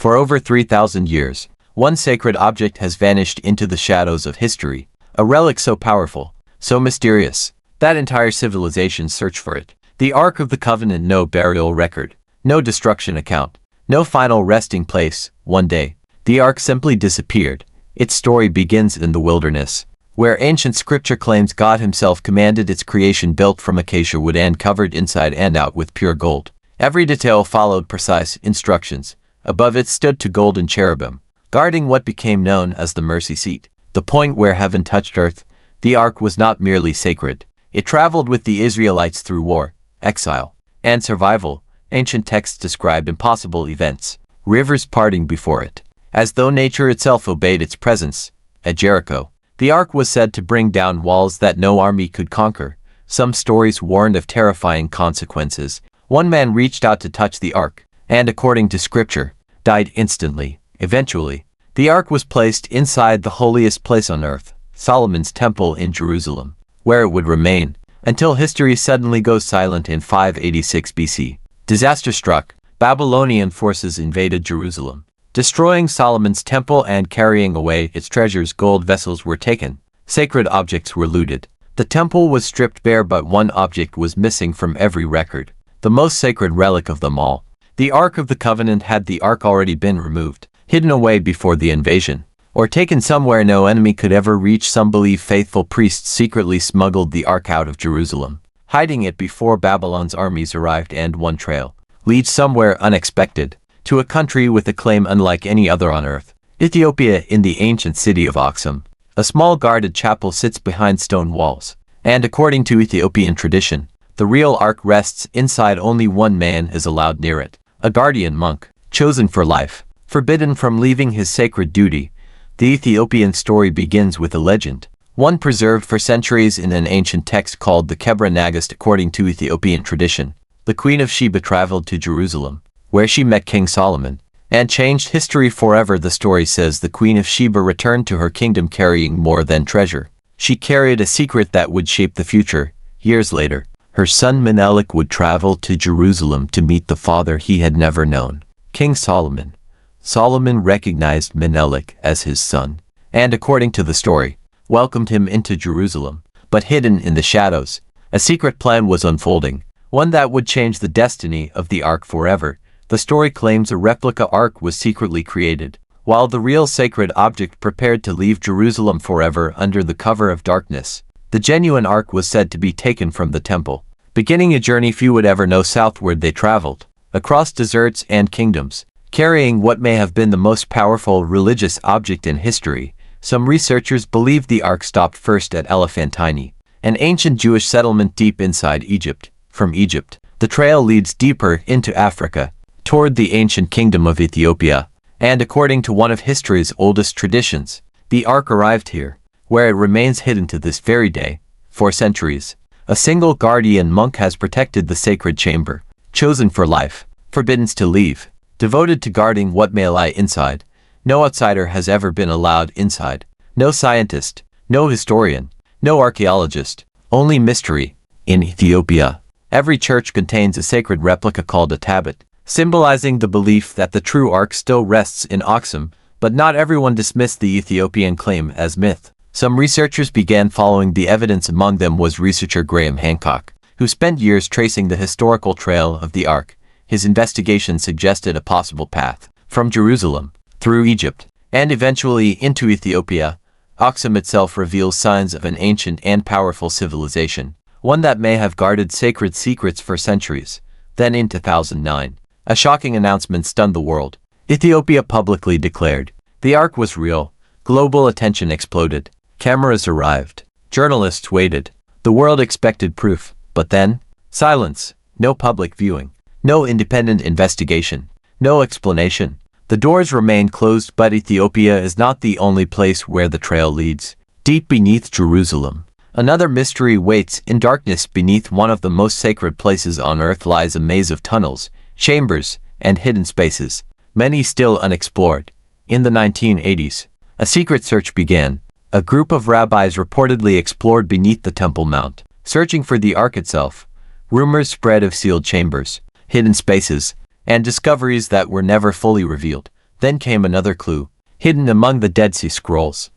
For over 3,000 years, one sacred object has vanished into the shadows of history, a relic so powerful, so mysterious, that entire civilizations search for it. The Ark of the Covenant, no burial record, no destruction account, no final resting place. One day, the Ark simply disappeared. Its story begins in the wilderness, where ancient scripture claims God himself commanded its creation, built from acacia wood and covered inside and out with pure gold. Every detail followed precise instructions. Above it stood two golden cherubim, guarding what became known as the mercy seat, the point where heaven touched earth. The Ark was not merely sacred. It traveled with the Israelites through war, exile, and survival. Ancient texts described impossible events, rivers parting before it, as though nature itself obeyed its presence. At Jericho, the Ark was said to bring down walls that no army could conquer. Some stories warned of terrifying consequences. One man reached out to touch the Ark, and according to scripture, died instantly. Eventually, the Ark was placed inside the holiest place on earth, Solomon's temple in Jerusalem, where it would remain until history suddenly goes silent in 586 BC. Disaster struck. Babylonian forces invaded Jerusalem, destroying Solomon's temple and carrying away its treasures. Gold vessels were taken. Sacred objects were looted. The temple was stripped bare, but one object was missing from every record, the most sacred relic of them all. The Ark of the Covenant. Had the Ark already been removed, hidden away before the invasion, or taken somewhere no enemy could ever reach? Some believe faithful priests secretly smuggled the Ark out of Jerusalem, hiding it before Babylon's armies arrived, and one trail leads somewhere unexpected, to a country with a claim unlike any other on earth. Ethiopia. In the ancient city of Aksum, a small guarded chapel sits behind stone walls, and according to Ethiopian tradition, the real Ark rests inside. Only one man is allowed near it, a guardian monk, chosen for life, forbidden from leaving his sacred duty. The Ethiopian story begins with a legend, one preserved for centuries in an ancient text called the Kebra Nagast. According to Ethiopian tradition, the Queen of Sheba traveled to Jerusalem, where she met King Solomon, and changed history forever. The story says the Queen of Sheba returned to her kingdom carrying more than treasure. She carried a secret that would shape the future. Years later, her son Menelik would travel to Jerusalem to meet the father he had never known, King Solomon. Solomon recognized Menelik as his son, and according to the story, welcomed him into Jerusalem. But hidden in the shadows, a secret plan was unfolding, one that would change the destiny of the Ark forever. The story claims a replica Ark was secretly created, while the real sacred object prepared to leave Jerusalem forever under the cover of darkness. The genuine Ark was said to be taken from the temple, beginning a journey few would ever know. Southward they traveled, across deserts and kingdoms, carrying what may have been the most powerful religious object in history. Some researchers believe the Ark stopped first at Elephantine, an ancient Jewish settlement deep inside Egypt. From Egypt, the trail leads deeper into Africa, toward the ancient kingdom of Ethiopia, and according to one of history's oldest traditions, the Ark arrived here, where it remains hidden to this very day. For centuries, a single guardian monk has protected the sacred chamber, chosen for life, forbidden to leave, devoted to guarding what may lie inside. No outsider has ever been allowed inside. No scientist, no historian, no archaeologist, only mystery. In Ethiopia, every church contains a sacred replica called a tablet, symbolizing the belief that the true Ark still rests in Aksum. But not everyone dismissed the Ethiopian claim as myth. Some researchers began following the evidence. Among them was researcher Graham Hancock, who spent years tracing the historical trail of the Ark. His investigation suggested a possible path from Jerusalem, through Egypt, and eventually into Ethiopia. Aksum itself reveals signs of an ancient and powerful civilization, one that may have guarded sacred secrets for centuries. Then in 2009, a shocking announcement stunned the world. Ethiopia publicly declared the Ark was real. Global attention exploded. Cameras arrived. Journalists waited. The world expected proof. But then, silence. No public viewing. No independent investigation. No explanation. The doors remain closed. But Ethiopia is not the only place where the trail leads. Deep beneath Jerusalem, another mystery waits. In darkness beneath one of the most sacred places on earth lies a maze of tunnels, chambers, and hidden spaces, many still unexplored. In the 1980s, a secret search began. A group of rabbis reportedly explored beneath the Temple Mount, searching for the Ark itself. Rumors spread of sealed chambers, hidden spaces, and discoveries that were never fully revealed. Then came another clue, hidden among the Dead Sea Scrolls.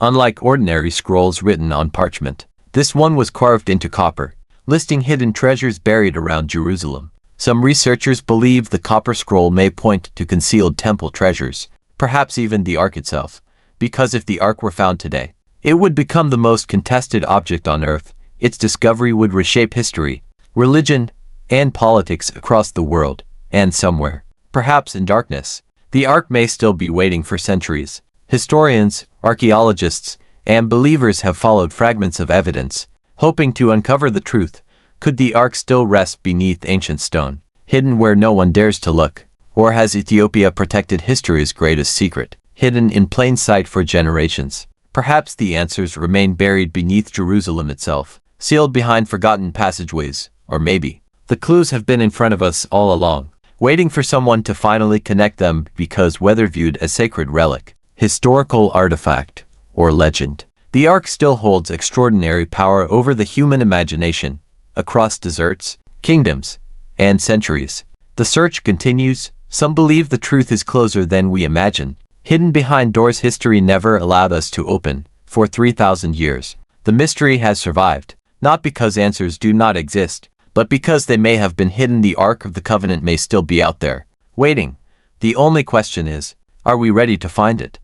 Unlike ordinary scrolls written on parchment, this one was carved into copper, listing hidden treasures buried around Jerusalem. Some researchers believe the copper scroll may point to concealed temple treasures, perhaps even the Ark itself, because if the Ark were found today, it would become the most contested object on Earth. Its discovery would reshape history, religion, and politics across the world, and somewhere, perhaps in darkness, the Ark may still be waiting for centuries. Historians, archaeologists, and believers have followed fragments of evidence, hoping to uncover the truth. Could the Ark still rest beneath ancient stone, hidden where no one dares to look? Or has Ethiopia protected history's greatest secret, hidden in plain sight for generations? Perhaps the answers remain buried beneath Jerusalem itself, sealed behind forgotten passageways, or maybe the clues have been in front of us all along, waiting for someone to finally connect them. Because whether viewed as sacred relic, historical artifact, or legend, the Ark still holds extraordinary power over the human imagination, across deserts, kingdoms, and centuries. The search continues. Some believe the truth is closer than we imagine, hidden behind doors history never allowed us to open. For 3,000 years, the mystery has survived, not because answers do not exist, but because they may have been hidden. The Ark of the Covenant may still be out there, waiting. The only question is, are we ready to find it?